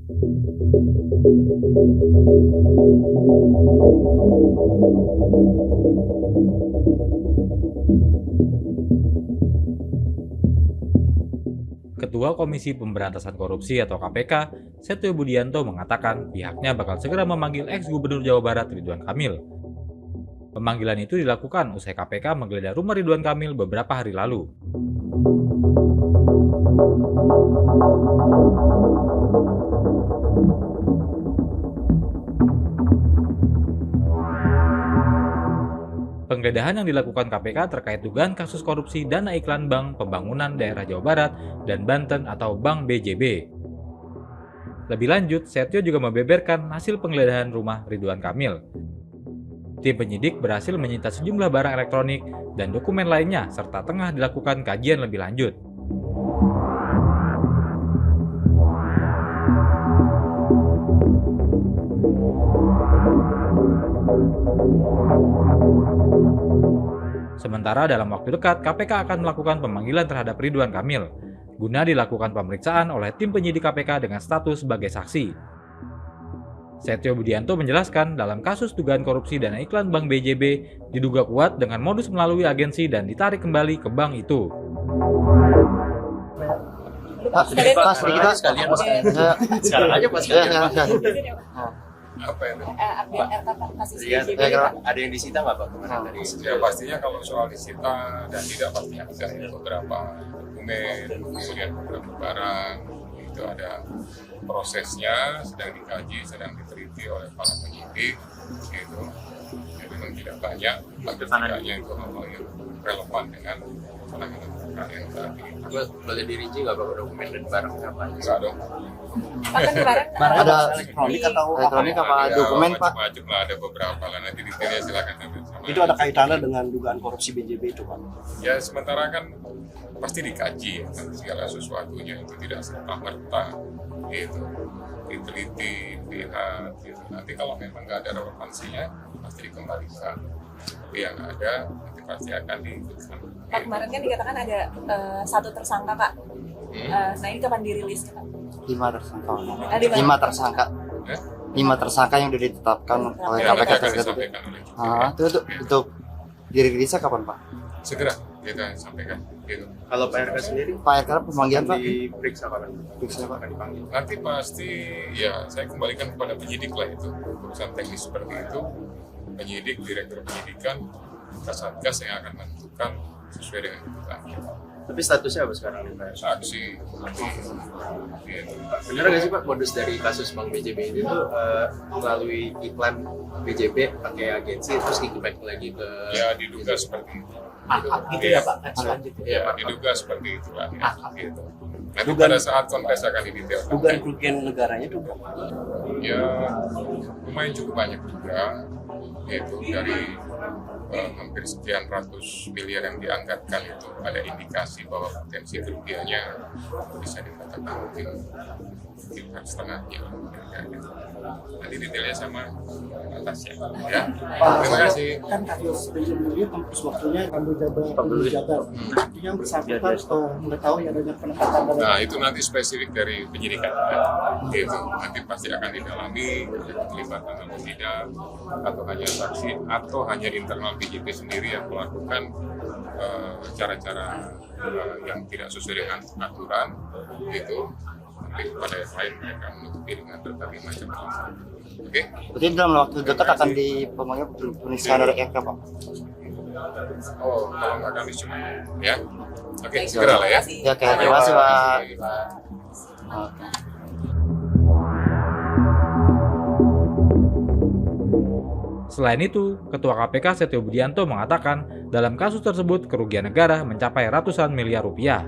Ketua Komisi Pemberantasan Korupsi atau KPK, Setio Budianto mengatakan pihaknya bakal segera memanggil ex-Gubernur Jawa Barat Ridwan Kamil. Pemanggilan itu dilakukan usai KPK menggeledah rumah Ridwan Kamil beberapa hari lalu. Penggeledahan yang dilakukan KPK terkait dugaan kasus korupsi dana iklan Bank Pembangunan Daerah Jawa Barat dan Banten atau Bank BJB. Lebih lanjut, Setio juga membeberkan hasil penggeledahan rumah Ridwan Kamil. Tim penyidik berhasil menyita sejumlah barang elektronik dan dokumen lainnya serta tengah dilakukan kajian lebih lanjut. Sementara dalam waktu dekat, KPK akan melakukan pemanggilan terhadap Ridwan Kamil guna dilakukan pemeriksaan oleh tim penyidik KPK dengan status sebagai saksi. Setio Budianto menjelaskan dalam kasus dugaan korupsi dana iklan Bank BJB diduga kuat dengan modus melalui agensi dan ditarik kembali ke bank itu. Sekarang aja pas apa itu? Ada yang disita nggak Pak? Ya pastinya kalau soal disita dan tidak pasti ada beberapa dokumen, kemudian beberapa barang itu ada prosesnya, sedang dikaji, sedang diteliti oleh para penyidik, gitu. Ya, memang tidak banyak, tapi setidaknya itu hal yang relevan dengan penanganan perkara yang saat ini. Boleh dirinci nggak Pak dokumen dan barang apa? Enggak dong. Ada elektronik atau apa dokumen Pak? Macam-macam lah, ada beberapa lah, nanti detailnya silakan sama. Itu ada kaitannya dengan dugaan korupsi BJB itu Pak? Ya sementara kan pasti dikaji ya, kan segala sesuatunya itu tidak serta-merta gitu, diteliti, dilihat gitu. Nanti kalau memang nggak ada relevansinya pasti dikembalikan, tapi yang ada nanti pasti akan diikutkan. Pak, kemarin kan dikatakan ada satu tersangka Pak. Nah ini kapan dirilisnya Pak? 5 tersangka. Ada 5 tersangka. 5 tersangka yang sudah ditetapkan oleh Ya, KPK akan tersebut. disampaikan oleh Itu untuk dirilisnya kapan Pak? segera kita sampaikan gitu. Kalau Pak RK sendiri Pak RK pemanggilan Pak? diperiksa kapan? Periksa Pak. Akan dipanggil. Nanti pasti ya saya kembalikan kepada penyidik lah itu urusan teknis seperti itu, penyidik, direktur penyidikan, Kasatgas yang akan menentukan sesuai dengan kebutuhannya. Tapi statusnya apa sekarang nih Pak? Saksi nanti gitu. Benar nggak sih Pak modus dari kasus Bank BJB ini tuh melalui iklan BJB pakai agensi terus kickback lagi ke Ya diduga seperti itu. Gitu ya Pak, selanjutnya. Ya diduga seperti itulah ya, gitu. Nanti pada saat kongres akan didetailkan. Dugaan kerugian negaranya itu berapa? Ya lumayan cukup banyak juga, itu dari hampir sekian ratus miliar yang dianggarkan itu ada indikasi bahwa potensi kerugiannya bisa dikatakan mungkin sekitar setengahnya. Nanti detailnya sama atasnya. Ya. Terima kasih. Kan kasus BJB kampus waktunya ambil jabat. Yang bersangkutan mengetahui adanya penempatan dari Nah itu nanti spesifik dari penyidikan, gitu. Nanti pasti akan didalami ada keterlibatan atau tidak, atau hanya saksi, atau hanya internal BJB sendiri yang melakukan cara-cara yang tidak sesuai dengan aturan, gitu. Nanti kepada yang lain mereka menutupi dengan berbagai macam alasan. Oke? Berarti dalam waktu dekat akan dipanggil penistaan dari RK Pak? Oh, kalau nggak kami cuma, ya. Oke, segera lah ya. Ya, oke, terima kasih Pak. Selain itu, Ketua KPK Setio Budianto mengatakan dalam kasus tersebut kerugian negara mencapai ratusan miliar rupiah.